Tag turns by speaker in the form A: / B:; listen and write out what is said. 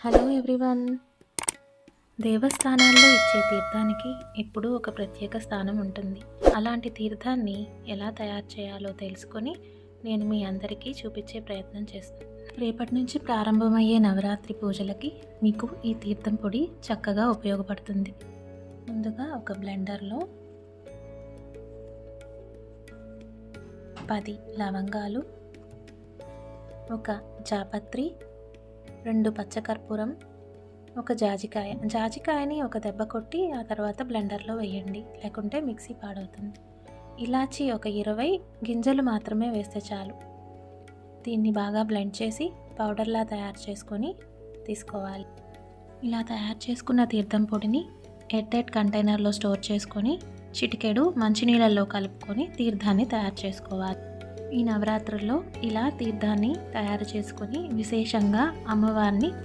A: Hello everyone. దేవస్థానాల్లో ఇచ్చే తీర్థానికి ఎప్పుడూ ఒక ప్రత్యేక స్థానం ఉంటుంది. అలాంటి తీర్థాన్ని ఎలా తయారు చేయాలో తెలుసుకొని నేను మీ అందరికీ చూపించే ప్రయత్నం చేస్తాను. రేపటి నుంచి ప్రారంభమయ్యే నవరాత్రి పూజలకి మీకు ఈ తీర్థం పొడి చక్కగా ఉపయోగపడుతుంది. ముందుగా ఒక బ్లెండర్లో 10 లవంగాలు, ఒక జాపత్రి, 2 పచ్చకర్పూరం, ఒక జాజికాయని ఒక దెబ్బ కొట్టి ఆ తర్వాత బ్లెండర్లో వేయండి, లేకుంటే మిక్సీ పాడవుతుంది. ఇలాచి ఒక 20 గింజలు మాత్రమే వేస్తే చాలు. దీన్ని బాగా బ్లెండ్ చేసి పౌడర్లా తయారు చేసుకొని తీసుకోవాలి. ఇలా తయారు చేసుకున్న తీర్థం పొడిని ఎయిర్ కంటైనర్లో స్టోర్ చేసుకొని చిటికెడు మంచినీళ్ళల్లో కలుపుకొని తీర్థాన్ని తయారు చేసుకోవాలి. ఈ నవరాత్రుల్లో ఇలా తీర్థాన్ని తయారు చేసుకొని విశేషంగా అమ్మవారిని